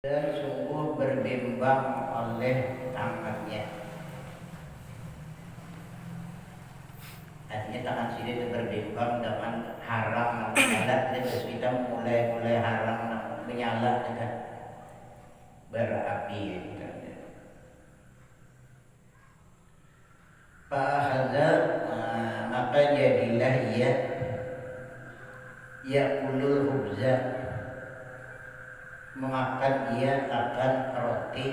dan sungguh berbimbang oleh tangannya. Artinya tangan sini itu berbimbang dengan haram menyala. Terus kita mulai haram menyala dengan berapi. Fahadha maka jadilah ia ulul hubza, memakan ia akan roti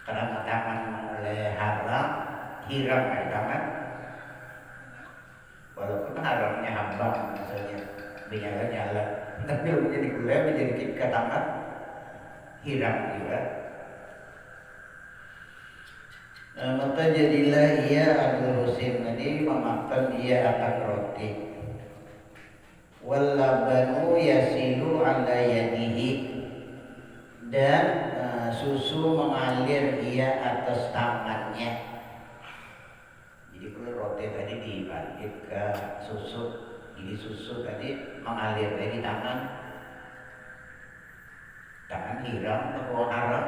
karena tangan mulai haram, hiram dari tangan. Walaupun haramnya hambang misalnya nyala, tapi menjadi gula menjadi ke tangan hiram juga. Maka jadilah ia adul husin tadi memakan ia akan roti. Wallabanu yasilu ala yadihi, dan susu mengalir ia atas tangannya. Jadi kalau roti tadi dibalik ke susu, jadi susu tadi mengalir dari tangan hiram atau haram.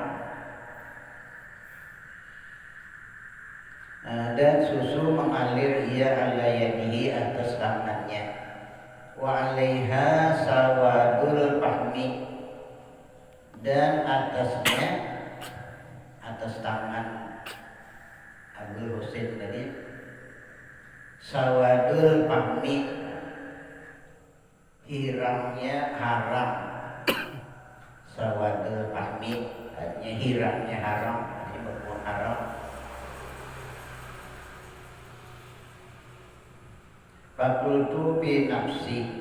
Dan susu mengalir ia ala yadihi atas tangannya. Wa alaiha sawadul fahmi, dan atasnya, atas tangan Abdul Husin tadi, sawadul fahmi, hiramnya haram. Sawadul fahmi artinya hiramnya haram, artinya berbuat haram. Fakultu bi nafsi,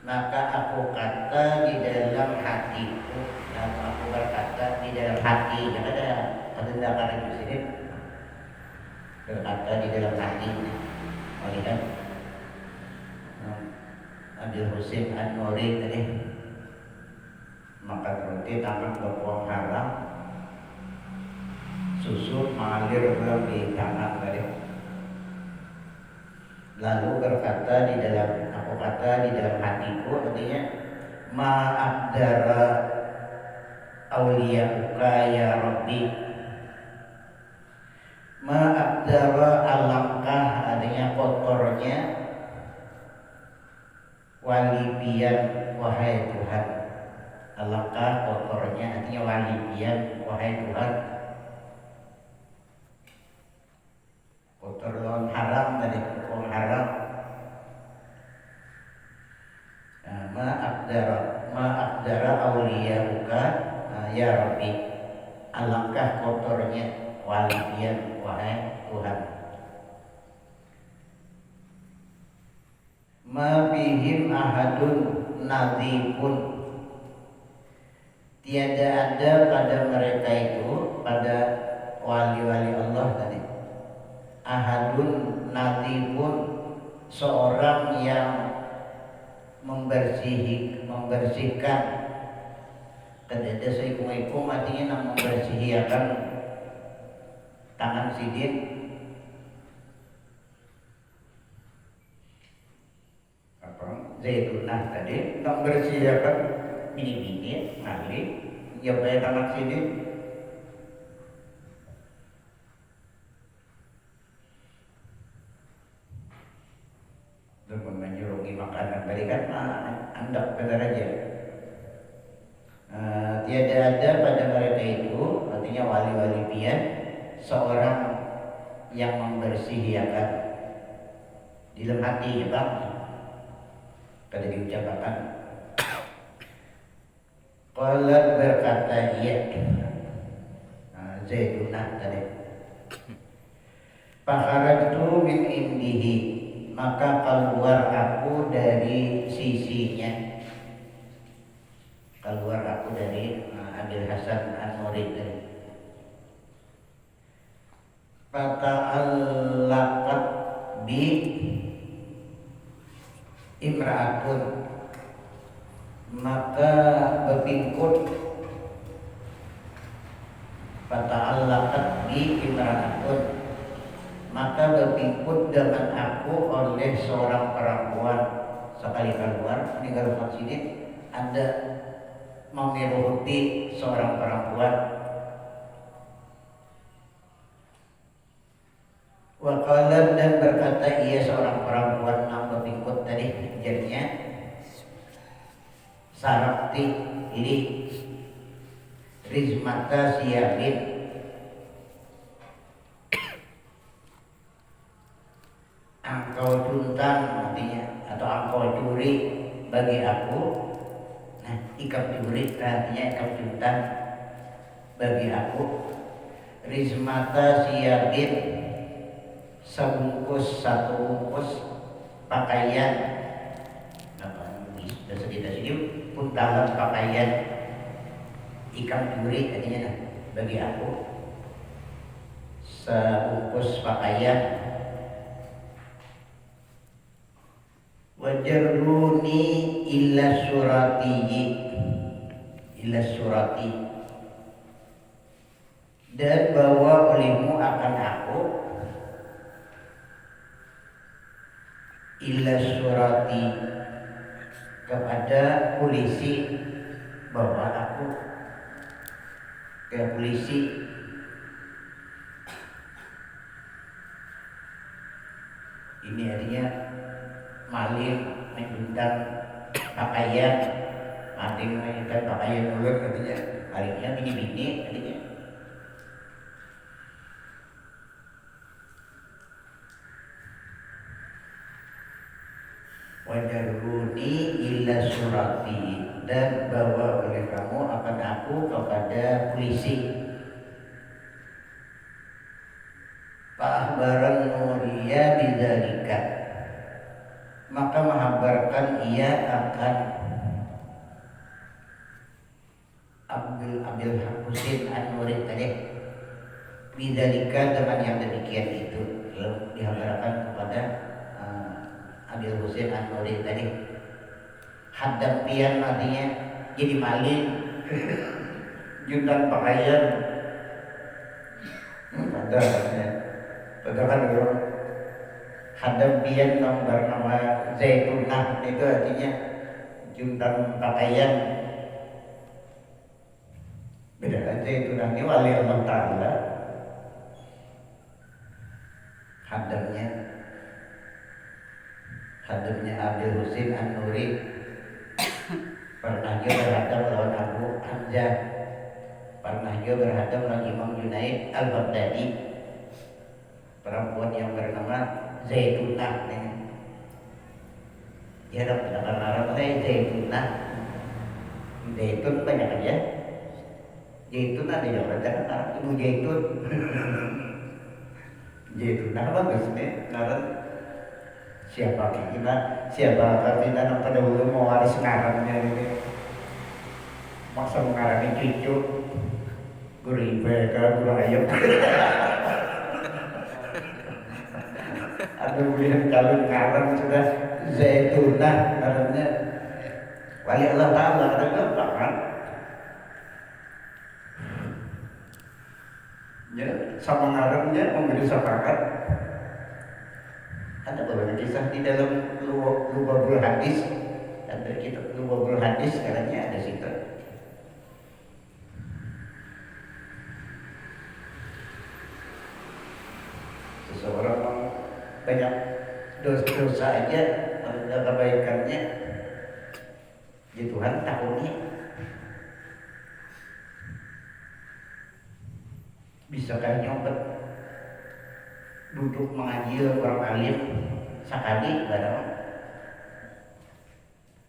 maka aku kata di dalam hatiku, dan aku berkata di dalam hati. Jangan ada tindakan di sini. Berkata di dalam hati. Melihat Abdul Husin An-Nuri tadi makan roti tangan berbuang haram, susu mengalir di tangan tadi. Lalu berkata di dalam, aku kata di dalam hatiku, artinya ma'abdara awliyauka ya Rabbi. Ma'abdara alangkah, artinya kotornya walibian wahai Tuhan. Alangkah kotornya, artinya walibian wahai Tuhan. Kotor lawan haram tadi, hukum haram. Ma'abdara awliyauka ya Rabbi, alangkah kotornya walibian wahai Tuhan. Ma bihim ahadun nadhifun, tiada ada pada mereka itu, pada wali-wali Allah tadi, ahadun nadhifun, seorang yang membersihkan. Kadada saikum artinya yang membersihkan tangan sidin. Zaitunah tadi membersihkan bini-bini ahli yang bayar tangan sidin. Menyurungi makanan tadi kan andak benar aja. Tiada ada pada mereka itu, artinya wali-wali pian, seorang yang membersihkan di dalam hati ya bang. Kada diucapkan. Qalat berkata ia, Zaidunah tadi, fakharajtu min indihi, maka keluar aku dari sisinya. Keluar aku dari Abdul Hasan An-Nuri tadi. Fata'allaqat bi imra'atun, maka berpingkut. Fata'allaqat bi imra'atun, maka berpingkut dengan aku oleh seorang perempuan. Sekali keluar meninggal masjid, ada memiruti seorang perempuan. Wakalan dan berkata ia seorang perempuan nama bingkut tadi jadinya Sarakti li Rizmata Siyabin, engkau tuntan artinya atau engkau curi bagi aku. Nah, ikam curi artinya ikam tuntan bagi aku. Rizmata Siyabin, sebungkus satu bungkus pakaian. Bahasa kita sini puntalan pakaian. Ikam curi artinya bagi aku sebungkus pakaian. Wajarruni illa surati, dan bawa olehmu akan aku illa surati, kepada polisi, bawa aku ke polisi. Ini artinya maling menyundang pakaian, maling menyundang pakaian mulut artinya malingnya bini-bini artinya. Wajarruni illa surati, dan bawa oleh kamu akan aku kepada polisi. Fa'akhbaran Nuriya bidzalika, maka menghabarkan ia akan Abdul Husin An-Nuri tadi bidzalika, dengan yang demikian itu, lalu dihabarkan kepada Abdul Husin An-Nuri tadi. Haddam pian artinya jadi maling, jundan pakaian. Padahal kan orang haddam pian yang bernama Zaitunah itu artinya jundan pakaian. Beda aja Zaitunah ini wali Allah Ta'ala. Haddamnya Abdul Husin An-Nuri pernah juga berhadap lawan Abu Hamzah, pernah juga berhadap lawan Imam Junaid Al-Baghdadi, perempuan yang bernama Zaitunah. Ya dong, pendapat Arab saya Zaitunah. Zaitun banyak aja. Zaitun ada yang berkata Arab itu Zaitun. Zaitunah bagus nih, karena siapa kita pada dulu mau waris ngarannya ini, maksa mengarani cucu guru IPK, guru ayam. Ada pilihan calon ngaran sudah Zaitunah ngarannya wali Allah Ta'ala, ada gampang kan ya, sama ngarannya memberi sepakat. Ada beberapa kisah di dalam Lubabul Hadis, ada kitab Lubabul Hadis katanya ada situ. Seseorang banyak dosa aja, ada kebaikannya di Tuhan takutnya bisa kan nyopet duduk mengaji orang alim sekali barang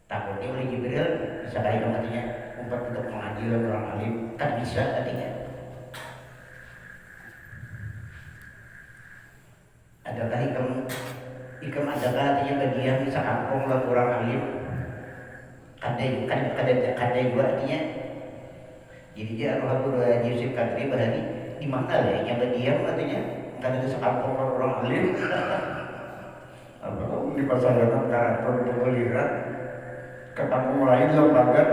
takutnya oleh Jibril bisa kayak kematinya umpet untuk mengaji orang alim kan bisa katanya. Adakah ikam adakah artinya bagian bisa kampung lah orang alim kadai gua artinya. Jadi dia Abu Yusuf Kadri bahari di mana lah yang bagian artinya kan ada sekampung orang alim. Apa di pasaran kantor di Bolirat ke kampung lain lembaga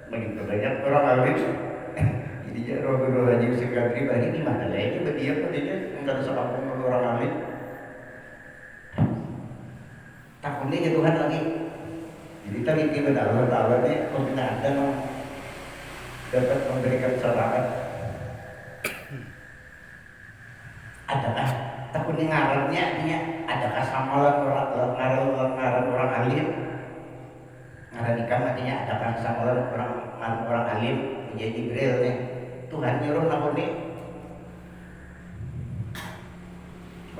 begitu banyak orang alim. Jadi dia Abu Yusuf Kadri bahari di mana lah ini bagian artinya kan ada sekampung orang alim. Takutnya Tuhan lagi. Jadi tadi kita Allah Ta'ala ini kalau kita ada dapat memberikan syafaat. Adakah takut ngarannya artinya adakah samalan ngaran orang alim? Ngaran ikam artinya adakah samalan orang alim? Ya Jibril nih Tuhan nyuruh nakun nih.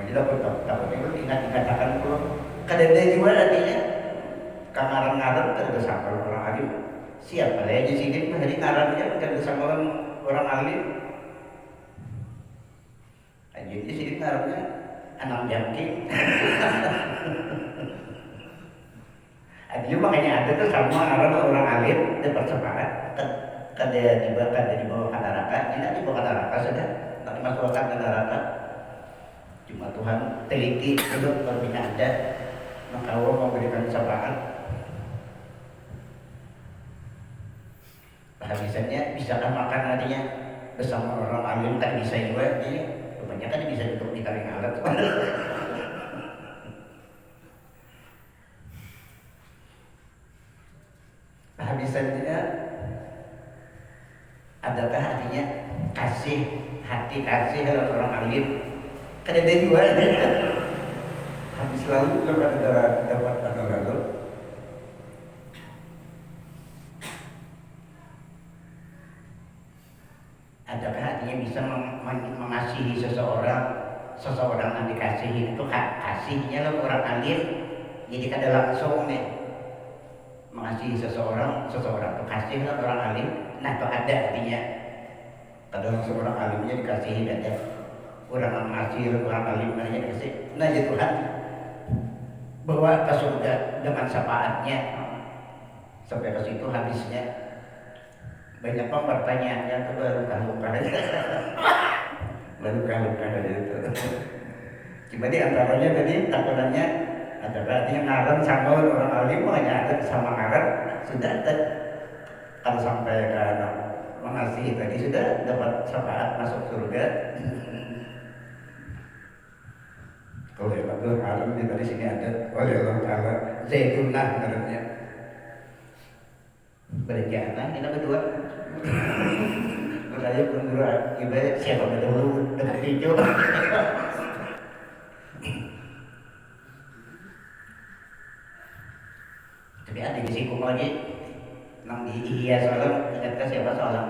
Jadi takut itu ingat-ingatakan kalau kadang-kadang juga artinya ngaran kada samalan orang alim. Siapa ya di sini hari ngarannya kada samalan orang alim. Jadi di sini ngarannya anak jangking. Jadi makanya ada tuh sama ngaran orang alim dapat sepakat kada dibawa ke neraka, tidak dibawa ke neraka sudah, tak dimasukkan ke neraka. Cuma Tuhan teliti itu berbina ada, maka Allah memberikan syafaat. Habisannya bisakah makan artinya bersama orang alim kan bisa juga, jadi kebanyakan bisa duduk di taring alat. Habisannya adakah artinya kasih hati kasih dalam orang alim? Kan ada dua habis lalu kalau ada dapat atau lalu adakah artinya bisa mengasihi seseorang yang dikasihi itu kasihnya lo orang alim jadi kada langsung nih mengasihi seseorang itu kasih lo orang alim. Nah itu ada artinya kada langsung orang alimnya dikasihi ada orang mengasihi orang alim namanya dikasih. Nah ya Tuhan bawa ke surga dengan syafaatnya sampai ke situ habisnya. Banyak pertanyaannya itu luka-luka itu. Cuma di antaranya tadi takutannya ada artinya ngaran sama orang alim hanya ada sama ngaran sudah kalau sampai ke mengasihi tadi sudah dapat syafaat masuk surga. Kalau yang ngaran di sini ada oleh Allah Taala Zaitunah ngarannya. Berjana kita berdua. Saya berdua ibarat siapa berdua dekat hijau. Tapi ada di siku lagi. Nang di Ihya Salam ingatkah siapa Salam?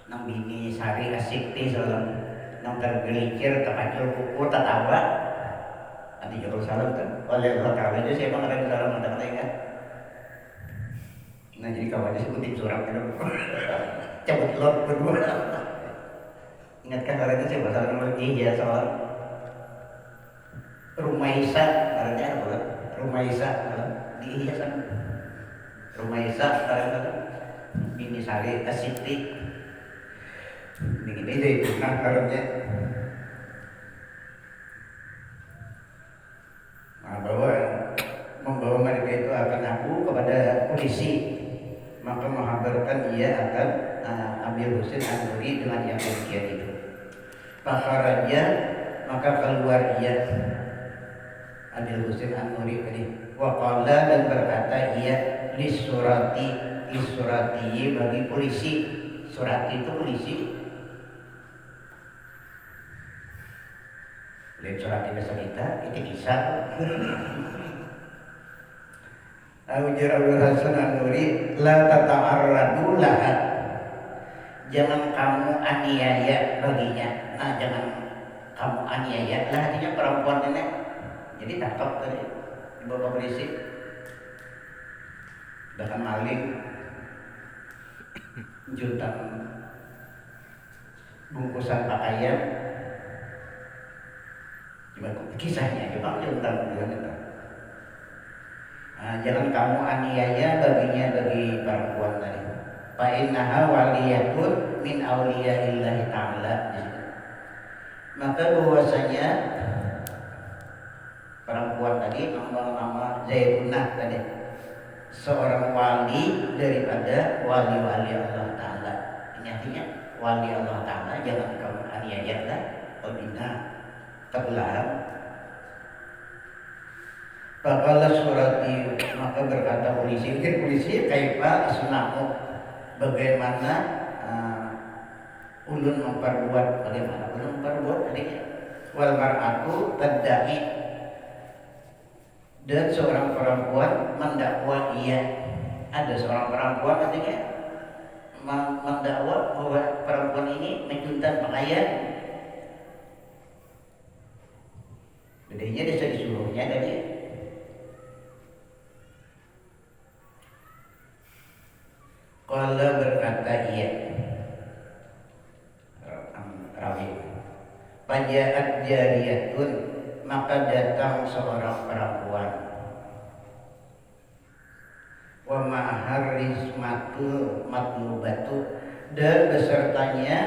Nang bini Sari Asikti Salam. Nang tergelicir terpacul kuku tatawa. Nanti Jokul Salam kan. Oleh Allah Taala itu siapa ngadain salam ada ingat? Nah jadi kawannya sebutin surat itu cabut lot berdua. Ingatkah karena itu saya bahasa lagi ya soal Rumaisa karena apa? Rumaisa dihiasan Rumaisa karena bini Sari Asiti begini deh itu nah karena membawa mereka itu akan aku kepada polisi. Maka menghabarkan ia akan Abil Husain An-Nuri dengan yang demikian itu. Fakaraja maka keluar ia Abil Husain An-Nuri tadi. Waqala dan berkata ia lisurati bagi polisi. Surati itu polisi. Lihat surati bahasa kita itu kisah. Ujar Abdul Hasan An-Nuri la tata'arradu laha, jangan kamu aniaya baginya. Nah jangan kamu aniaya lah artinya perempuan ini jadi takut tadi dibawa polisi bahkan maling jutaan bungkusan pakaian cuma kisahnya cuma jutaan itu. Nah, jangan kamu aniaya bagi perempuan tadi. Fa innaha waliyatun min auliya'illahi ta'ala. Maka bahwasanya perempuan tadi nama Zaitunah tadi seorang wali daripada wali-wali Allah Ta'ala. Ini artinya wali Allah Ta'ala jangan kamu aniaya lah. Pembina kebelah. Faqala surati maka berkata polisi kaifa asna'u bagaimana ulun memperbuat, bagaimana ulun memperbuat adanya wal mar'atu tadda'i, dan seorang perempuan mendakwa ia, ada seorang perempuan artinya mendakwa bahwa perempuan ini menjuntan pakaian. Bedanya desa disuruhnya tadi. Qala berkata ia, rawi, Faja'at jariyatun, maka datang seorang perempuan, wa ma'ahar rizmatul matlubatu, dan besertanya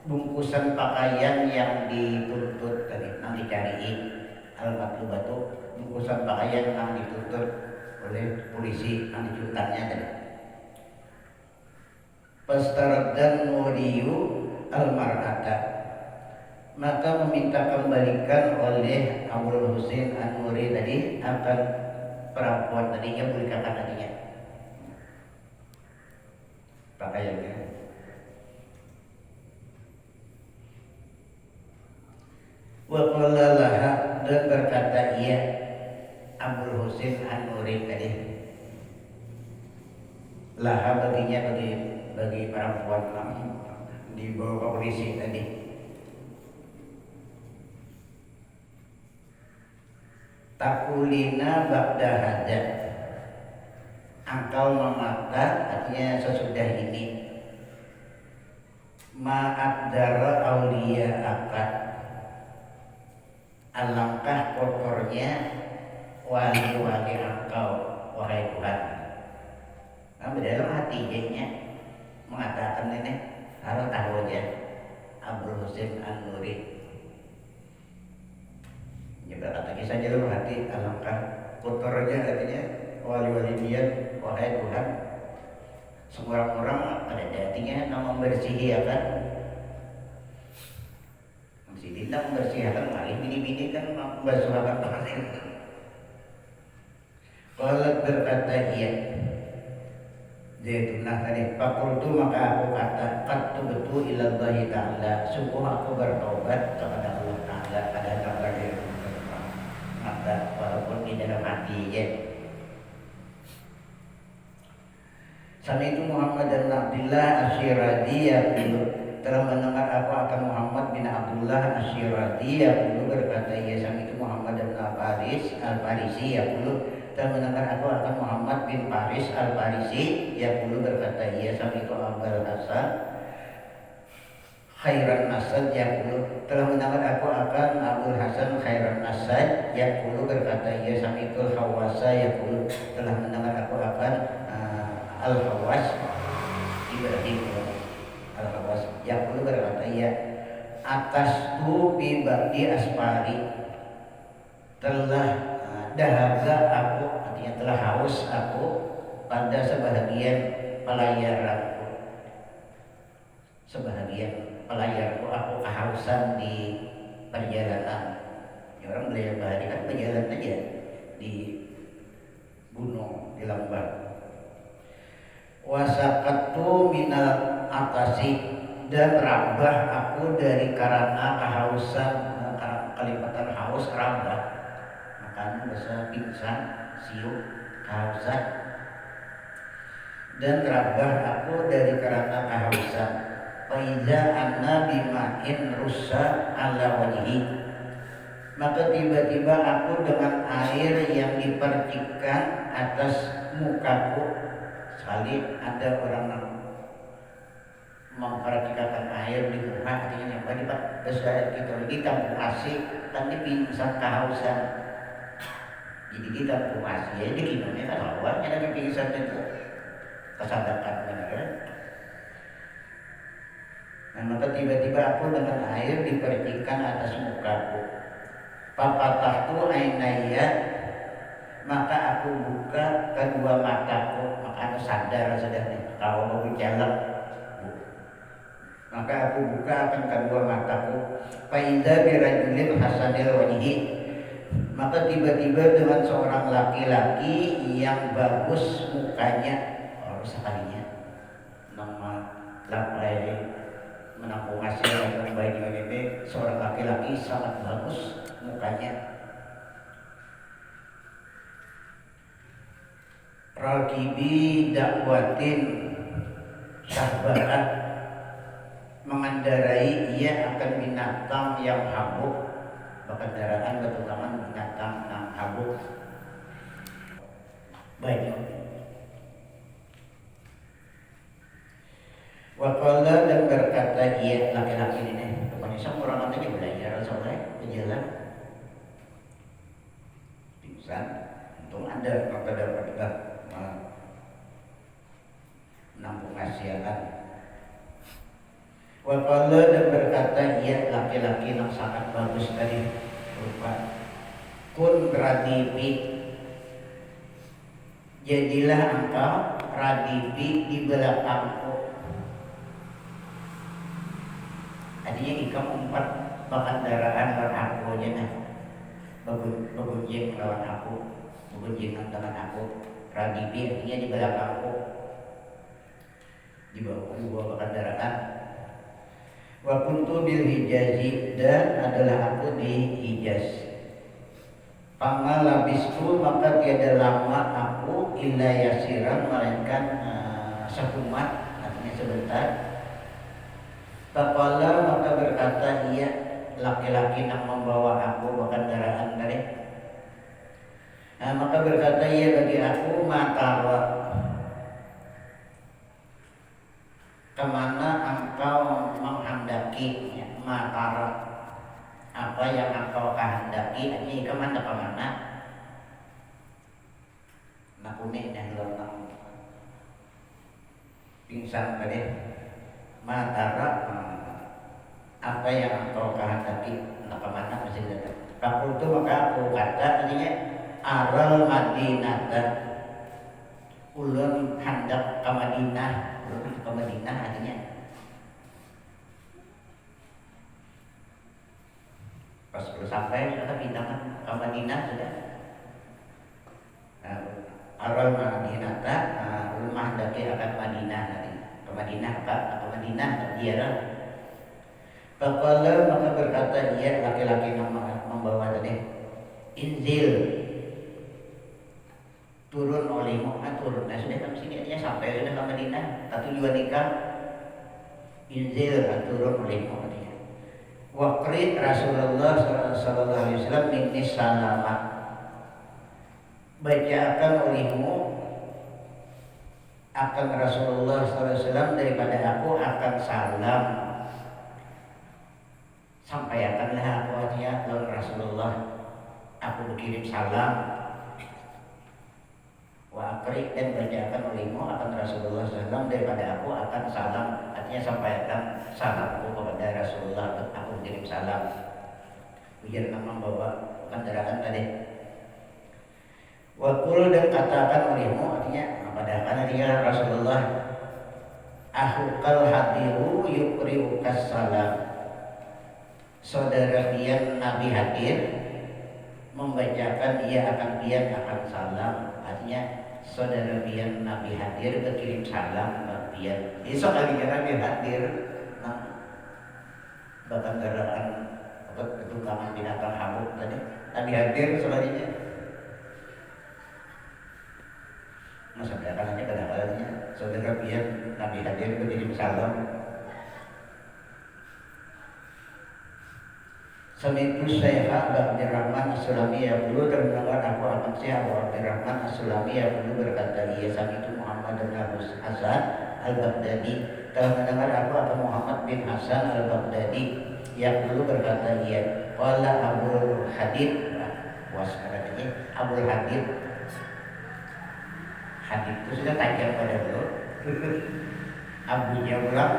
bungkusan pakaian yang dituntut tadi, yang dicariin. Al matlubatu, bungkusan pakaian yang dituntut oleh polisi, yang dicuntannya tadi. Fastaraddan nuriyu al-mar'ata, maka meminta kembalikan oleh Abul Husain An-Nuri tadi akan perempuan tadinya, berikan tadinya pakaiannya. Wa qala laha, dan berkata ia Abul Husain An-Nuri tadi laha, baginya, bagi perempuan dibawa ke polisi tadi, takulina ba'da hada, engkau mengata, artinya sesudah ini, ma'abdara aulia akad, alangkah kotornya wali-wali engkau wahai Tuhan. Nah, dalam hatinya mengatakan ini harus tahu aja Abdul Husain An-Nuri. Ya berkata kisah dalam hati, alangkah kotornya artinya wali-wali dia wahai Tuhan. Semua orang ada hatinya nama membersihi ya kan. Si Dinda membersihkan kali bini-bini kan membasuhkan pakaian. Kalau berkata ia, Zaitullah tadi, fakultu, maka aku kata, qattu betu ilallahi ta'ala, sungguh aku bertobat kepada Allah Ta'ala pada kabar dia. Maka walaupun di dalam hati ya. Sami itu Muhammad dan Abdullah Asyiradi yaqulu, telah mendengar aku akan Muhammad bin Abdullah Asyiradi yaqulu, berkata ia, sami itu Muhammad dan Al-Faris Al-Farisi yaqulu, telah mendengar aku akan Muhammad bin Faris Al-Farisi yaqulu, berkata ia, sami itu Abul Hasan Khairan Nasad yaqulu, telah mendengar aku akan Abul Hasan Khairan Nasad yaqulu, berkata ia, sami itu Hawasa yaqulu, telah mendengar aku akan Al-Hawas Ibrahim Al-Hawas yaqulu, berkata ia, atas tu bi ba'di asfari, telah dahaga aku, artinya telah haus aku pada sebahagian pelayaranku, sebahagian pelayarku aku kehausan di perjalanan. Ya, orang belayar bahari kan berjalan aja di gunung, di lembah. Wasaqatu minal atasi, dan rabah aku dari karena kehausan, kelipatan haus rabah, makanya bahasa pingsan, siuk, kehausan, dan rabah aku dari karena kehausan. Faiza anna bima'in rusa ala wajhi, maka tiba-tiba aku dengan air yang dipercikan atas mukaku. Sekali ada orang mempercikan air di muka, artinya yang tadi Pak, besar kita lagi kampung asik, kan di pingsan kehausan. Jadi kita kampung asik, ya di kinonnya kan awalnya lagi pingsan itu kesadaran benar. Nah, maka tiba-tiba aku dengan air dipercikan atas mukaku. Papatahtu ainaya, maka aku buka kedua mataku, maka aku sadar sudah kalau mau berjalan. Maka aku buka akan kedua mataku. Faiza birajulin hasanil wajhi, maka tiba-tiba dengan seorang laki-laki yang bagus mukanya, sekalinya lapai menampung hasil yang baik ini seorang laki-laki sangat bagus mukanya. Rakibi dakwatin syahbarat, mengendarai ia akan binatang yang habuk, berkendaraan bertulangan binatang yang habuk. Baik. Waqala dan berkata ia laki-laki ini, pokoknya semua orang aja belajar soalnya berjalan pingsan, untung ada maka dapat menampung nasihat. Waqala dan berkata ia laki-laki yang sangat bagus tadi berupa kun radipi, jadilah engkau radipi di belakangku. Artinya ikam umpat pengendaraan lawan aku aja nah, begunjing lawan aku, begunjingan dengan aku. Radipi artinya di belakangku, di bawah kendaraan. Wa kuntu bil hijazi, dan adalah aku di Hijaz. Pangalabistu maka tiada lama aku illa yasiran, melainkan sekumat, artinya sebentar. Faqala maka berkata ia laki-laki yang membawa aku berkendaraan tadi. Maka berkata ia bagi aku, matara, kemana engkau menghendaki, matara, apa yang engkau kehendaki, ini kemana nak unik dan lorong pingsan tadi. Matara, apa yang engkau kehendaki, nak kemana masih datang. Fakultu maka aku kata artinya aral Madinata, ulun hendak ke Madinah, ulun ke Madinah artinya pas sudah sampai sudah pindah ke Madinah sudah. Aral Madinata, ulun hendaki akan Madinah nanti. Ke Madinah ke Madinah dia lah. Faqala maka berkata ia laki-laki yang membawa tadi, inzil, turun olehmu, turun. Nah sudah kan sini dia sampai sudah ke Madinah, tak tujuan nikah. Inzil, turun olehmu artinya. Waqrid Rasulullah sallallahu alaihi wasallam minni salamat, bacakan olehmu akan Rasulullah SAW daripada aku akan salam. Sampaikanlah aku artinya lawan Rasulullah, aku berkirim salam. Wa akrik, dan bacakan olehmu akan Rasulullah SAW daripada aku akan salam, artinya sampaikan salamku kepada Rasulullah, aku berkirim salam. Biar nama bawa kendaraan tadi. Wakul, dan katakan olehmu artinya padahal dia Rasulullah, ahukal hadiru yukriukas salam, saudara pian Nabi hadir membacakan ia akan pian akan salam, artinya saudara pian Nabi hadir berkirim salam ke pian. Esok kalinya Nabi hadir, bahkan kendaraan ketukangan binatang habuk tadi Nabi hadir selanjutnya. Masa akannya kadang-kadangnya saudara pian Nabi hadir berkirim salam. Sami'tu Syekh Abdurrahman As-Sulami yaqulu, dan mendengar aku akan Syekh Abdurrahman As-Sulami yaqulu berkata ia, sami'tu Muhammad bin Hasan Al-Baghdadi, telah mendengar aku akan Muhammad bin Hasan Al-Baghdadi yaqulu berkata ia, qala Abul Hadid, katanya Abul Hadid. Hadid itu sudah tajam pada mulut. Abu Jawab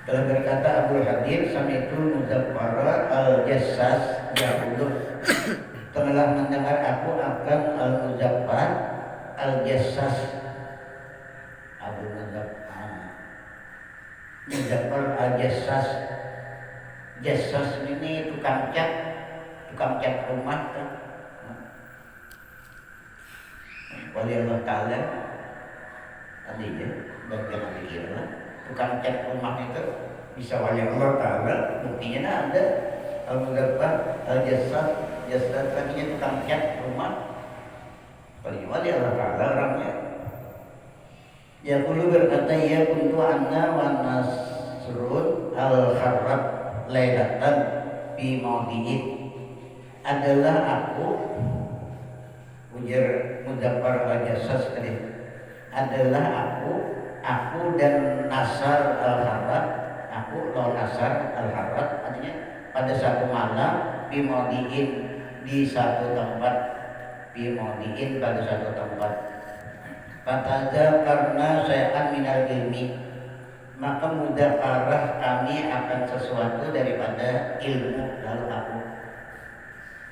telah berkata Abu Hadid, sami'tu Muzaffar Al-Jassas yaqulu, telah mendengar aku akan Al-Muzaffar Al-Jassas. Abu Muzaffar Al-Jassas. Jassas ini tukang cat rumah kan. Wali Allah Ta'ala tadinya bagian pikirlah tukang cat rumah itu bisa wali Allah Ta'ala, buktinya ada al-mudabbah, al-jasad tadinya tukang cat rumah, paling wali Allah Ta'ala orangnya. Ya kulo berkata ya kuntu anna wa nasrun al-kharrab lailatan fi maudi'in, adalah aku, ujar Mudabbar al-Jassas tadi, adalah aku dan Nasar al-Harrat, aku lawan Nasar al-Harrat, artinya pada satu malam bimaudiin, di satu tempat, bimaudiin pada satu tempat. Fataza karena sayaan minal ilmi, maka mudzakarah kami akan sesuatu daripada ilmu, lalu aku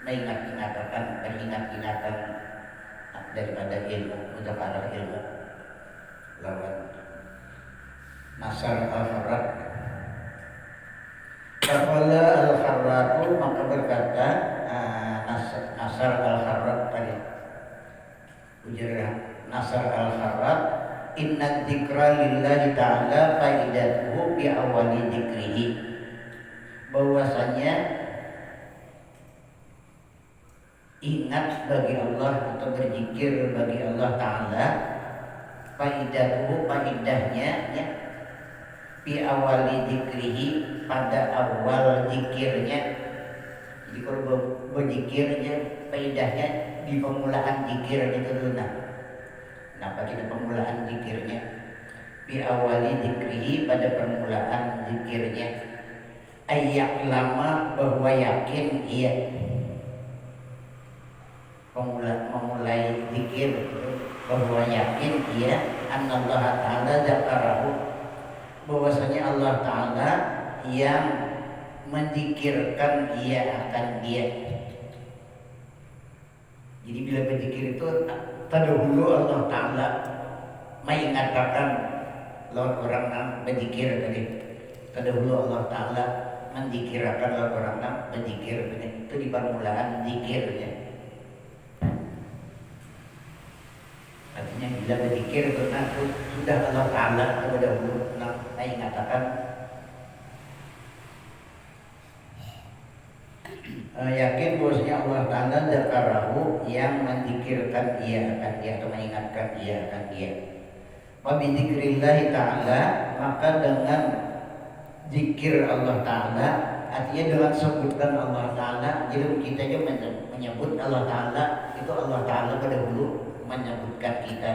mengingat-ingatan, beringat-ingatan daripada ilmu, mudzakarah ilmu lawan Nasar al-Harrat. Faqala al-Harratu, maka berkata Nasar al-Harrat tadi, ujar Nasar al-Harrat, inna dzikra lillahi ta'ala faidatuhu bi awali dzikrihi, bahwasanya ingat bagi Allah atau berzikir bagi Allah Ta'ala, faidatuhu, faidahnya ya, bi awali dzikrihi, pada awal zikirnya. Jadi kalau berzikirnya faidahnya di permulaan zikirnya itu dulu. Kenapa kita permulaan zikirnya? Bi awali dzikrihi, pada permulaan zikirnya. Ayyak lama, bahwa yakin ia, memulai zikir bahwa yakin ia, anallaha ta'ala dzakarahu, bahwasanya Allah Ta'ala yang menzikirkan ia akan dia. Jadi bila berzikir itu terdahulu Allah Ta'ala mengingatkan lawan orang yang berzikir tadi. Terdahulu Allah Ta'ala menzikirkan lawan orang yang berzikir tadi. Itu di permulaan zikirnya. Artinya bila berzikir itu sudah Allah Ta'ala terdahulu mengingatkan, yakin bahwasanya Allah Ta'ala dzakarahu, yang menzikirkan ia akan dia atau mengingatkan ia akan dia. Wa bi dzikrillah Ta'ala, maka dengan zikir Allah Ta'ala, artinya dengan sebutan Allah Ta'ala. Jadi kita juga menyebut Allah Ta'ala, itu Allah Ta'ala pada dulu menyebutkan kita.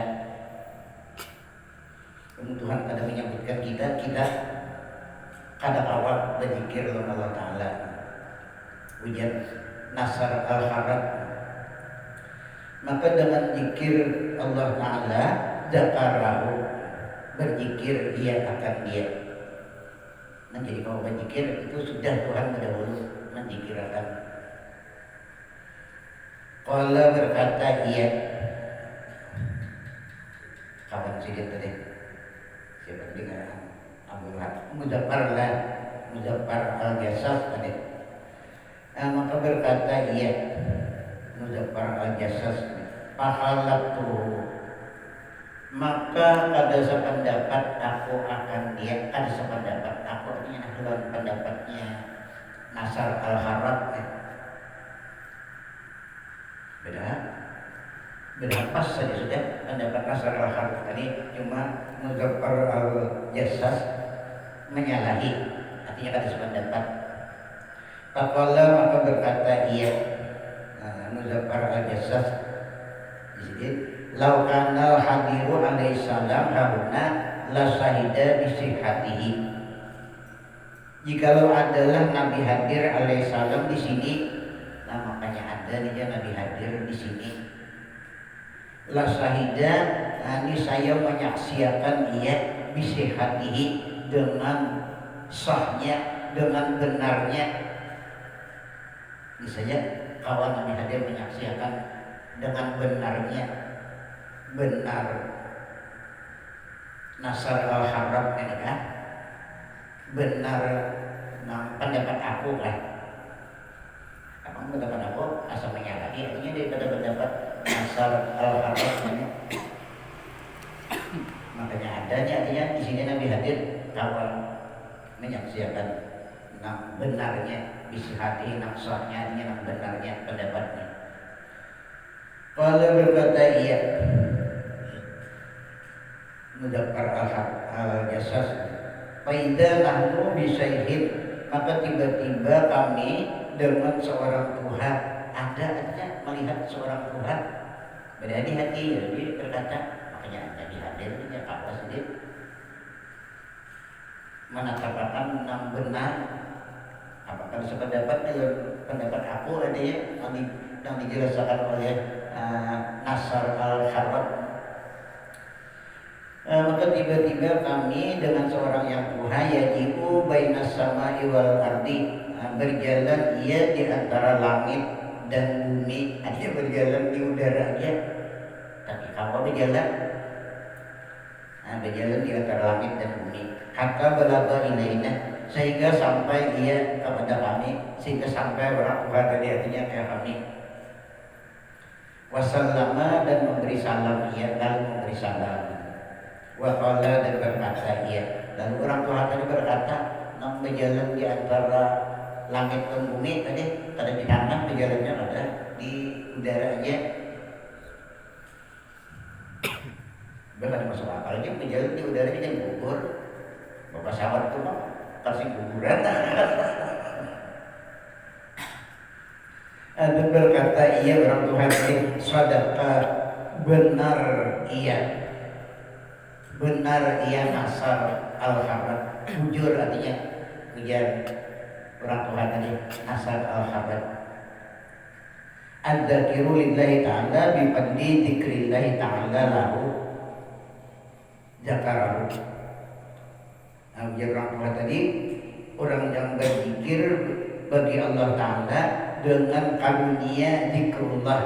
Tuhan kada menyebutkan kita kada awal berzikir Allah Ta'ala. Ujar Nasar al-Harrat, maka dengan zikir Allah Ta'ala, dzakarahu, berzikir ia akan dia. Jadi kalau berzikir itu sudah Tuhan mendahulu menzikirkan. Qala, berkata ia, kawan sedikit tadi siapa tadi kan Abu Mudabbar al-Jassas tadi. Maka berkata ia, Mudabbar al-Jassas, pahalatu, maka kada sependapat aku akan dia. Kada sependapat aku, ini adalah pendapatnya Nasar al-Harrat ya. Beda pas saja sudah pendapat Nasar al-Harrat tadi, cuma Mudabbar al-Jassas menyalahi, artinya kada sependapat. Faqala, maka berkata ia, Mudabbar al-Jassas di sini, lau kana hadiru alaihi salam haruna la sahida bi sihhatihi, jikalau adalah Nabi hadir alaihi salam di sini, nah makanya ada dia Nabi hadir di sini, la sahida, ini saya menyaksikan ia bi sihhatihi, dengan sahnya, dengan benarnya. Misalnya kawan Nabi hadir menyaksikan dengan benarnya, benar Nasar al-Harrat ini kan, benar pendapat aku kan. Apa pendapat aku asal menyalahi, artinya daripada pendapat Nasar al-Harrat ini. Makanya adanya artinya di sini Nabi hadir kawan menyaksikan nak benarnya bisi hati nak sahnya artinya nak benarnya pendapatnya. Kalau berkata iya mudakkar al-jasas faida nahnu bisayhin, maka tiba-tiba kami dengan seorang Tuhan, ada artinya melihat seorang Tuhan berada di hati, jadi berkata makanya ada di hadirnya apa sedih menetapkan yang benar. Apakah sependapat dengan pendapat aku ada yang dijelaskan oleh Nasr al-Harwat. Maka tiba-tiba kami dengan seorang yang Tuhan yajibu bainas sama'i wal ardi, berjalan ia di antara langit dan bumi, dia berjalan di udara aja. Tapi kalau berjalan di antara langit dan bumi, hatta balagha ilaina, sehingga sampai ia kepada kami, sehingga sampai orang Tuhan tadi artinya kayak kami. Wasallama, dan memberi salam ia, lalu memberi salam. Wa qala, dan berkata ia, lalu orang Tuhan tadi berkata, nang berjalan di antara langit dan bumi tadi, ada di tanah berjalannya ada di udara aja. Berkata masuk akal aja berjalan di udara ini kan gugur. Bapak sawat itu mah kasih guguran. Dan berkata ia orang Tuhan ini, sadaqa, benar ia Nasr al-Harwat, jujur artinya ujar orang Tuhan tadi Nasr al-Harwat. Adzakiru lillahi ta'ala bifadli dzikrillahi ta'ala lahu zakarahu. Ujar orang Tuhan tadi, orang yang berzikir bagi Allah Ta'ala dengan karunia zikrullah,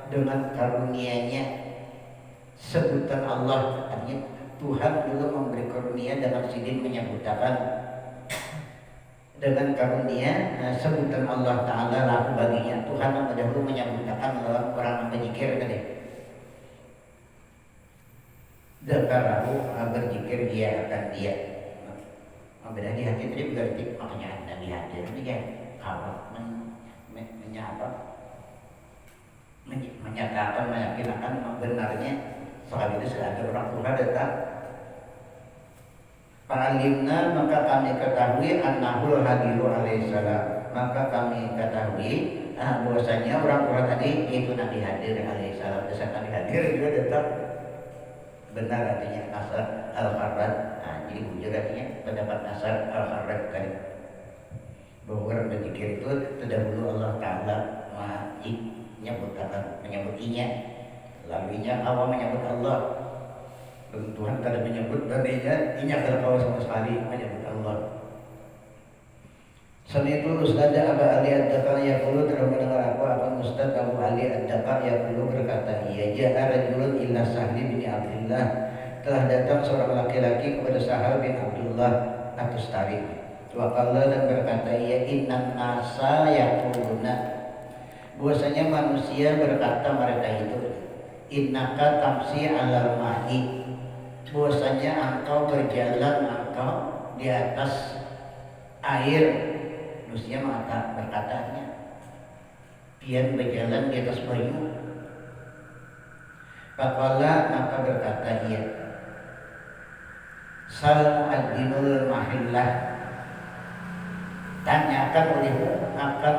dengan karunianya sebutan Allah. Artinya Tuhan dulu memberi karunia dengan sidin menyebutkan dengan karunia sebutan Allah Ta'ala lahu baginya. Tuhan yang dahulu menyebutkan dalam orang yang berzikir tadi. Zakarahu, berzikir dia akan dia. Beda di hati tadi berarti makanya ada di hati ini kan kalau menyatakan meyakinkan benarnya soal itu sudah ada orang Tuhan datang. Fa'alimna, maka kami ketahui annahul hadiru alaihissalam, maka kami ketahui bahwasanya orang Tuhan tadi itu Nabi Hadir alaihissalam. Dasar Nabi Hadir juga datang benar artinya Nasr al-Harwat. Jadi bujur artinya pendapat Nasr al-Harwat tadi bahwa orang berzikir itu terdahulu Allah Ta'ala menyebutinya, lalu inya awal menyebut Allah, dan Tuhan kada menyebut dan inya kada kau sama sekali menyebut Allah. Sami'tu Ustaz Abu Ali Ad-Dakar yaqulu, telah mendengar aku akan Ustaz Abu Ali Ad-Dakar yaqulu berkata, iya ja'a rajulun ila Sahli bin Abdullah, telah datang seorang laki-laki kepada Sahal bin Abdullah At-Tustari. Wa qala, dan berkata ia, innan nasa yaquluna, bahwasanya manusia berkata mereka itu, innaka tamsi alal ma'i, bahwasanya engkau berjalan engkau di atas air. Manusia berkatanya pian berjalan di atas bayu. Faqala, maka berkata ia, sal adinul mahillah, tanyakan olehmu akan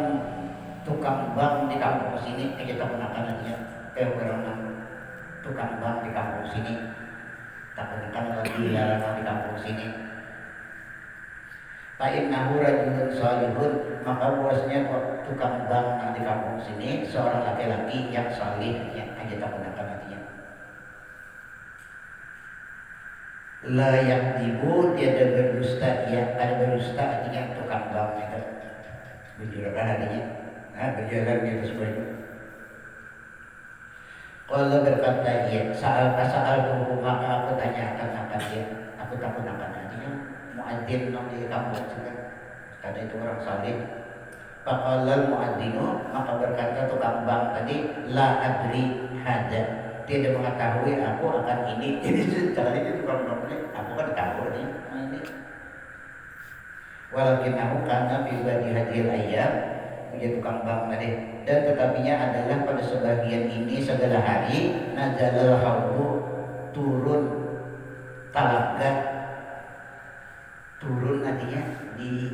tukang bank di kampung sini. Kita gunakan aja keberangan tukang bank di kampung sini, tak gunakan lagi di kampung sini. Fa'innahu rajulun salihun, maka bahwasanya tukang bank di kampung sini seorang laki-laki yang salih, yang aja tak gunakan artinya. La yakdibu, tiada berdusta, ya ada berdusta artinya tukang bank itu berjuragan artinya. Berjalan di atas bayu. Kalau berkata ia, saal tubuh, maka aku tanyakan akan dia, aku takut akan artinya muadzin di kampung juga, karena itu orang salih. Faqala muadzinu, maka berkata tukang bank tadi, la adri hada, tidak mengetahui aku akan ini. Jadi secara itu kalau ngomongnya aku kan tahu nih ini. Walakin aku karena pribadi hadir ayam punya tukang bank tadi, dan tetapinya adalah pada sebagian ini segala hari nazalal haudu turun talaga, turun artinya di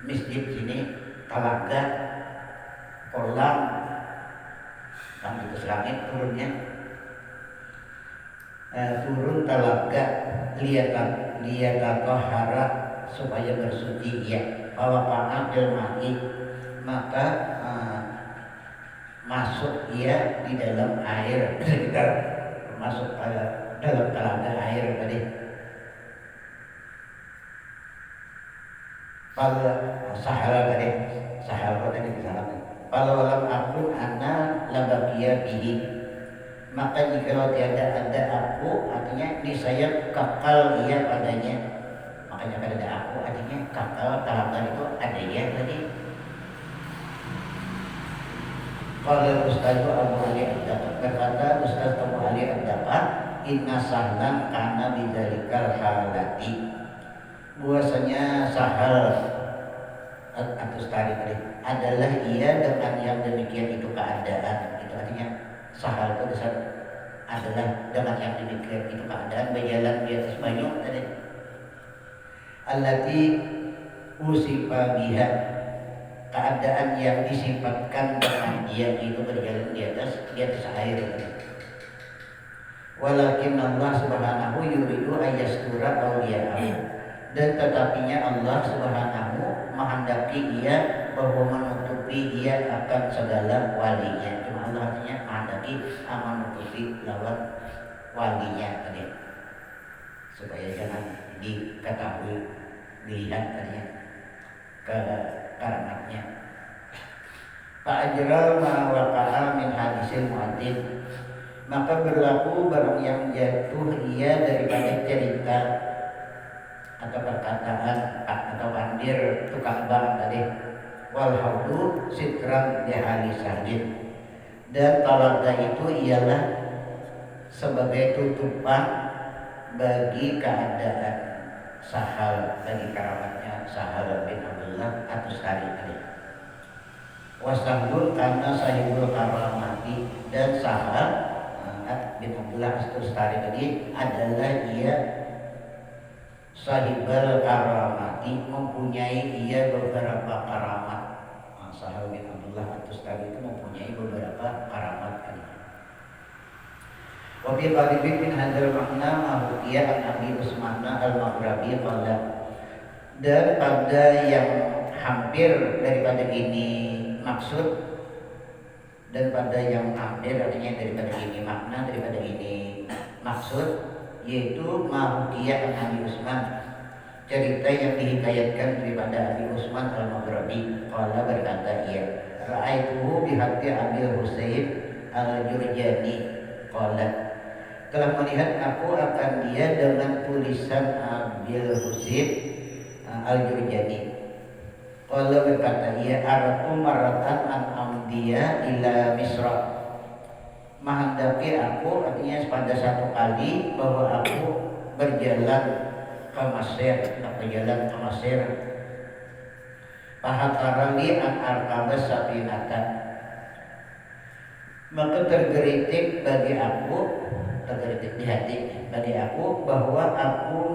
masjid sini talaga kolam kan itu selangit turunnya turun talaga liyatatohara supaya bersuci ya bahwa panah mati maka masuk ia di dalam air sekitar masuk dalam telaga air tadi. Pada sahara tadi kalau dalam akun ana labakia bihi, maka jika tiada ada aku artinya niscaya kekal ia padanya. Makanya kalau ada aku artinya kekal telaga itu ada ya tadi. Kalau Ustaz Abu Ali Ad-Daqa berkata, Ustaz Abu Ali Ad-Daqa, inna sahlan kana bidzalikal halati. Bahwasanya sahal atau tadi adalah ia dengan yang demikian itu keadaan. Itu artinya sahal itu besar adalah dengan yang demikian itu keadaan berjalan di atas banyu tadi. Allati usifa biha, keadaan yang disifatkan dengan dia itu berjalan di atas air. Walakin Allah Subhanahu yuridu ayastura awliya'ahu, dan tetapinya Allah Subhanahu menghendaki ia bahwa menutupi ia akan segala walinya. Cuma Allah artinya menghendaki menutupi lawan walinya tadi, supaya jangan diketahui dilihat tadinya ke karamatnya. Fa'ajral ma waqa'a min hadisil mu'adzin, maka berlaku barang yang jatuh ia daripada cerita atau perkataan atau bandir tukang bank tadi. Wal haudu sitran dihali sajid, dan talaga itu ialah sebagai tutupan bagi keadaan Sahal, bagi keramatnya Sahal bin Abdullah At-Tustari tadi. Wasahlun karena sahibul karamati, dan Sahal bin Abdullah At-Tustari tadi adalah ia sahibul karamati, mempunyai ia beberapa karamat. Sahal bin Abdullah At-Tustari itu mempunyai beberapa karamat tadi. Wa fi qalibin min hadzal makna mahutiya an Abi Usman al-Maghrabi qala, dan pada yang hampir daripada ini maksud, dan pada yang hampir artinya daripada ini makna, daripada ini maksud, yaitu mahutiya an Abi Usman, cerita yang dihikayatkan daripada Abi Usman al-Maghrabi qala berkata ia, ra'aituhu bihaqi Abil Husain al-Jurjani qala, telah melihat aku akan dia dengan tulisan Abil Husain al-Jurjani. Qala berkata ia, aratu maratan an amdiya ila Misra, menghendaki aku artinya pada satu kali bahwa aku berjalan ke Mesir, berjalan ke Mesir. Pahatarali an arkabas sapinatan, maka tergelitik bagi aku, tergelitik di hati bagi aku bahwa aku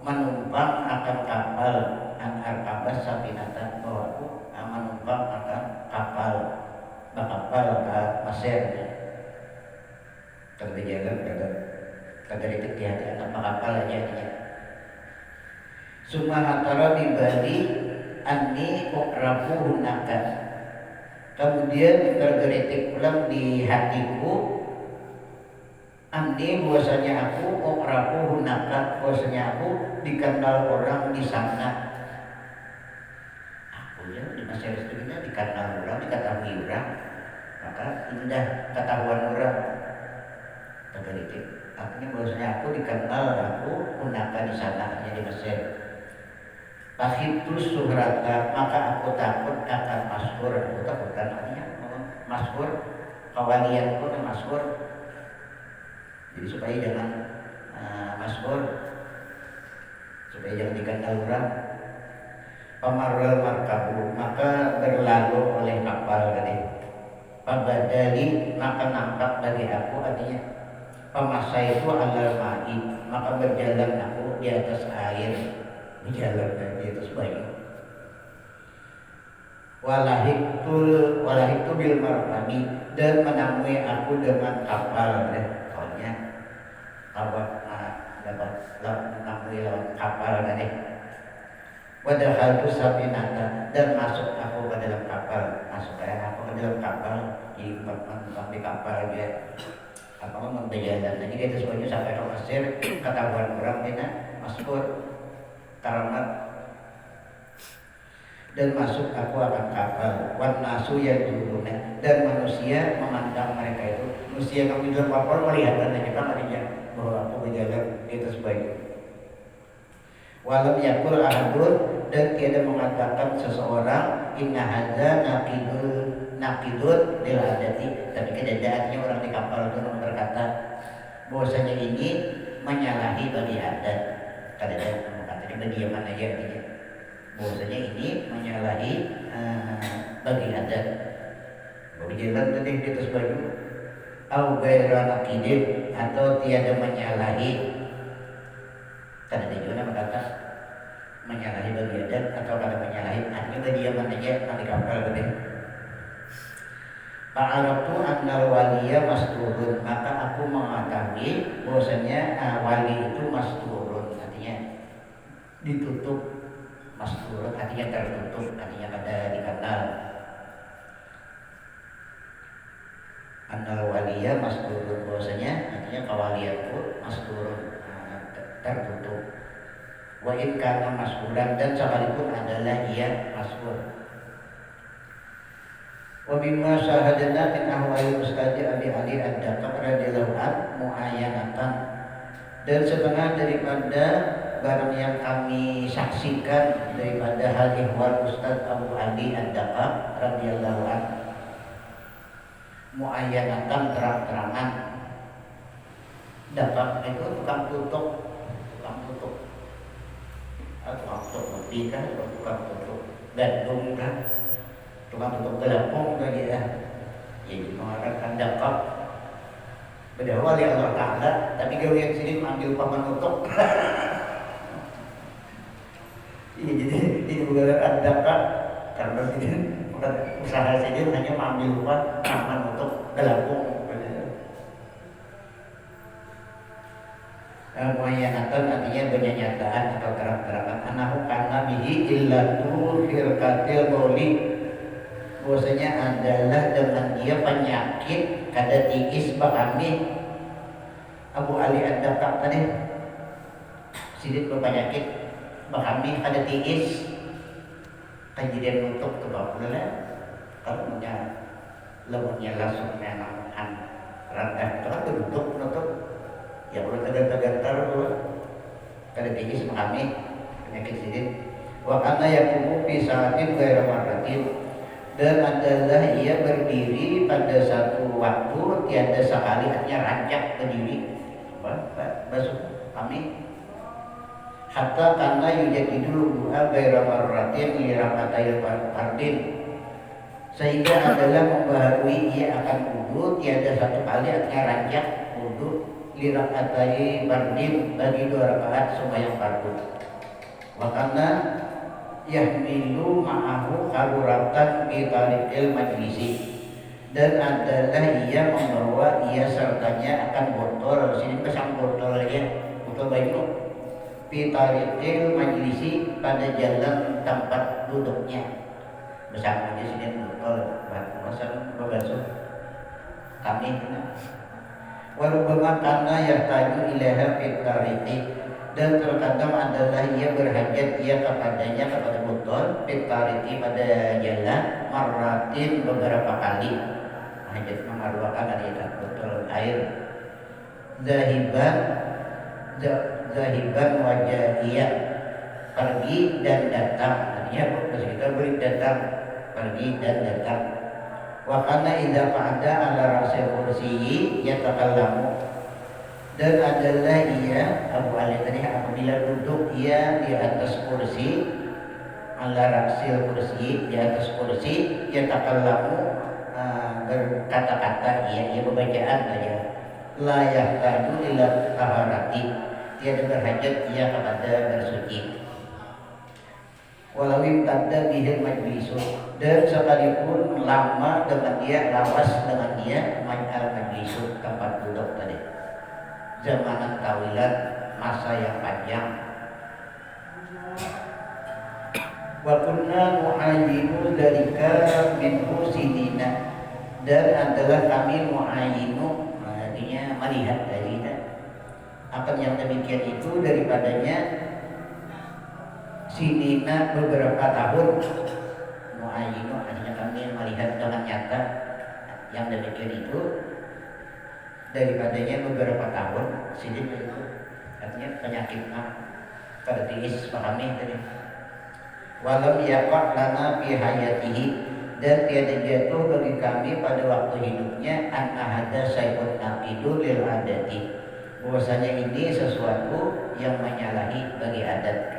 menumpang akan kapal an arkabas sapinatan, bahwa aku menumpang akan kapal ke Mesir. Tergelitik di hati akan kapal aja dia. Sumahatara bibali anni ukrafu hunaka, kemudian tergelitik ulang di hatiku anni bahwasanya aku ukrafu hunaka, bahwasanya aku dikenal orang di sana. Aku ya di Mesir itu dikenal orang, diketahui orang, maka indah ketahuan orang. Tergelitik artinya bahwasanya aku dikenal, aku hunaka di sana, di Mesir. Fakhiftus suhrata, maka aku takut akan maskur. Aku takut artinya maskur, kawalianku dan maskur, Jadi supaya jangan masbur, supaya jangan dikandal orang. Pamarral markabu, maka berlalu oleh kapal tadi. Pabadali, maka nampak bagi aku, artinya pamasai itu alal ma'i, maka berjalan aku di atas air, berjalan di atas bayu. Walahiktu bil markabi, dan menemui aku dengan kapal, soalnya dapat menemui lawan kapal tadi. Wadakhaltu safinata, dan masuk aku ke dalam kapal, masuk aku ke dalam kapal, jadi tempat di kapal dia apa berjalan. Jadi kita semuanya sampai ke Mesir, ketahuan orang kita masuk karamat, dan masuk aku akan kapal. Wan nasu yaduruna, dan manusia memandang mereka itu. Manusia kami dalam kapal melihat dan kita artinya bahwa aku berjalan di atas bayu. Walam yakul ahadun, dan tiada mengatakan seseorang inna hadza naqidun lil adati, tapi keadaannya orang di kapal itu berkata bahwasanya ini menyalahi bagi adat. Kadang katanya berdiaman aja artinya bahwasanya ini menyalahi bagi adat. Berjalan tadi di atas baju au ghaira naqidin, atau tiada menyalahi. Tadi juga berkata menyalahi bagi adat atau kada menyalahi, artinya berdiaman aja nanti kapal gede. Fa'aratu annal waliya masturun, maka aku mengetahui bahwasanya wali itu masturun, artinya ditutup. Masturun artinya tertutup, artinya kada dikenal. Annal waliya masturun, bahwasanya artinya kewalian itu masturun, tertutup. Wa in kana mas'ulan, dan sekalipun adalah ia mas'ul. Wa mimma syahadana min ahwali Ustadi Abi Ali Ad-Dakak radhiyallahu an muayyanatan, dan setengah daripada barang yang kami saksikan daripada hal ihwal Ustaz Abu Ali Ad-Dakak radhiyallahu an muayyanatan, terang-terangan. Dakak itu tukang tutup tukang tutup kopi kan, tukang tutup gandum kan, tukang tutup gelapung kan ya. Jadi mengatakan dakak berdawal ya Allah Ta'ala, tapi kalau yang sini ambil pemenutup. Iya, jadi ini bukan dakak, karena sini bukan usaha sini hanya mengambil pemenutup gelapung. Muayyanatan artinya penyataan atau terang-terangan. Anahu kana bihi illatu firqatil boli, bahwasanya adalah dengan dia penyakit kada tiis bakami. Abu Ali Ad-Dakak tadi sidit berpenyakit bakami kada tiis, kejadian nutup kebab lah kalau punya lemahnya langsung memang rendah itu kan nutup ya boleh tegar-tegar kada tinggi sama kami penyakit sidin. Wa kana yaqumu fi sa'atin ghaira marratin, dan adalah ia berdiri pada satu waktu tiada sekali, artinya rancak berdiri basuh kami. Hatta kana yujadidu du'a ghaira marratin li rakatayil fardin, sehingga adalah membaharui ia akan wudu tiada satu kali, artinya rancak wudu lirakatai fardin, bagi 2 rakaat sembahyang fardu. Wakana yahmilu ma'ahu karuratan fi tariqil majlisi, dan adalah ia membawa ia sertanya akan botol, sini pesang botolnya, botol bayu fi tariqil majlisi, pada jalan tempat duduknya. Bersama di sini botol pasang bebasuh kami warubama kana yahtaju ilaha fit tariqi, dan terkadang adalah ia berhajat ia kepadanya kepada botol fit tariqi, pada jalan marratin beberapa kali. Hajat memerlukan dari botol air. Zahiban wajahiyah, pergi dan datang, artinya kita beri datang, pergi dan datang. Wa kana idza qa'ada ala rasil kursiyyi yatakallamu, Dan adalah ia Abu Ali tadi apabila duduk ia di atas kursi ala raksil kursi, di atas kursi ia takallamu berkata-kata, ia berbacaan saja, la yahtaju ila taharati, tiada berhajat ia kepada bersuci. Walau imtadda bihil majlisu, dan sekalipun lama dengan dia, lawas dengan dia, al majlisu, tempat duduk tadi, zamanan tawilan, masa yang panjang. Wa kunna nu'ayinu dalika minhu sinina, dan adalah kami mu'ayinu, artinya melihat dari akan yang demikian itu daripadanya sinina beberapa tahun. Mu'ayinu artinya kami melihat dengan nyata yang demikian itu daripadanya beberapa tahun. Sinin itu artinya penyakit pada tiis pahami tadi. Walam yaqa lana fi hayatihi, dan tiada jatuh bagi kami pada waktu hidupnya an ahada syai'un naqidu lil adati, bahwasanya ini sesuatu yang menyalahi bagi adat.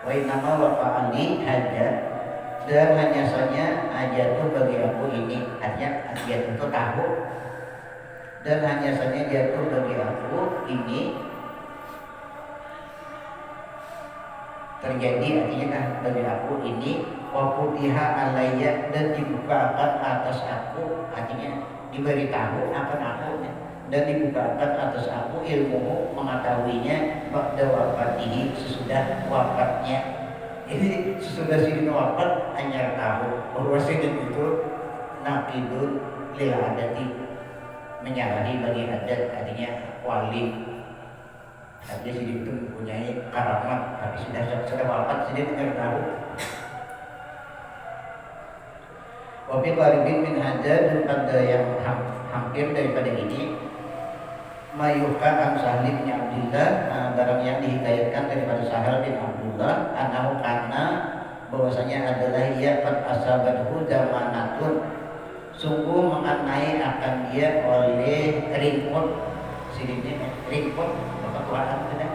Wa innama waqa'ali hajat, dan hanya saja jatuh bagi aku ini, artinya jatuh itu tahu, dan hanya saja jatuh bagi aku ini terjadi, artinya kan bagi aku ini wa futiha alayya, dan dibukakan atas aku, artinya diberitahu akan aku, dan dibukakan atas aku ilmu mengetahuinya ba'da wafatihi, sesudah wafatnya. Ini sesudah Sidin wafat hanya tahu bahwa Sidin itu naqidun lil adati, menyalahi bagi adat, artinya wali. Artinya Sidin itu mempunyai karamat, tapi sudah wafat Sidin tidak tahu. Wabi qaribin min hadza, dan pada yang hampir daripada ini, mayuka an Sahal bin Abdullah, barang yang dihikayatkan daripada Sahal bin Abdullah, anahu kana, bahwasanya adalah ia qad asabathu zamanatun, sungguh mengenai akan dia oleh ringkot. Sini ringkot ketuaan sudah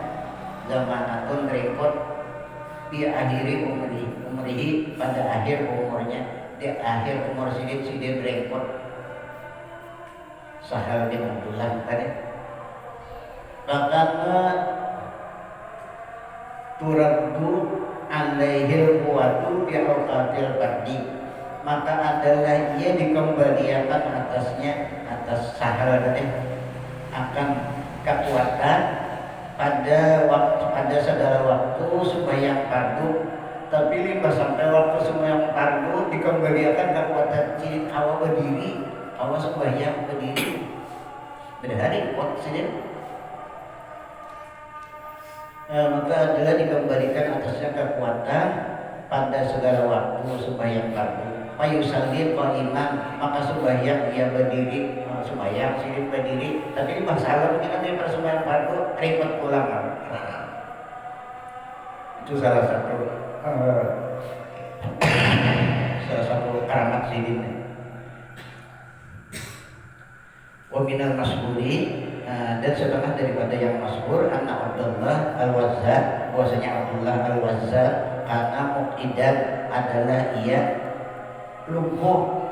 zamanatun ringkot di akhiri umrihi, pada akhir umurnya, di akhir umur Sidin ringkot Sahal bin Abdullah tadi. Karena turaddu alaihil quwwatu bi awqatil fardi, maka adalah ia dikembalikan atasnya, atas Sahal tadi, akan kekuatan pada segala waktu sembahyang fardu. Tapi limbah sampai waktu sembahyang fardu dikembalikan kekuatan ciri awal berdiri, awal sembahyang berdiri berhari kuat saja. Maka adalah dikembalikan atasnya kekuatan pada segala waktu sembahyang fardu. Fayusalli qa'iman, maka sembahyang dia berdiri, sembahyang Sidin berdiri. Tapi ini masalah mungkin nanti pada sembahyang fardu repot pulang. Itu salah satu karamat Sidin. Wa minal mas'uli, dan setengah daripada yang masyhur, anak Abdullah al-Wazzat, bahwasanya Abdullah al-Wazzat karena muqidan adalah ia lumpuh.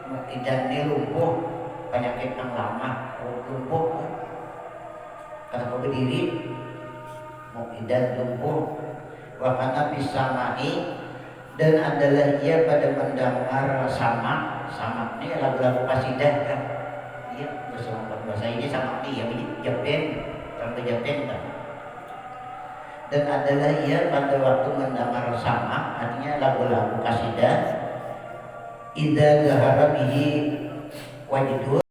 Muqidan ini lumpuh, penyakit yang lama, lumpuh karena berdiri, muqidan lumpuh. Wa kana bisamai, dan adalah ia pada mendengar samak. Samak ini lagu-lagu qasidah kan. Iya, bahasa ini sama dia Japen, sampai Japen kan. Dan adalah ia pada waktu mendengar sama, artinya lagu-lagu qasidah, idza zahara bihi wajdu,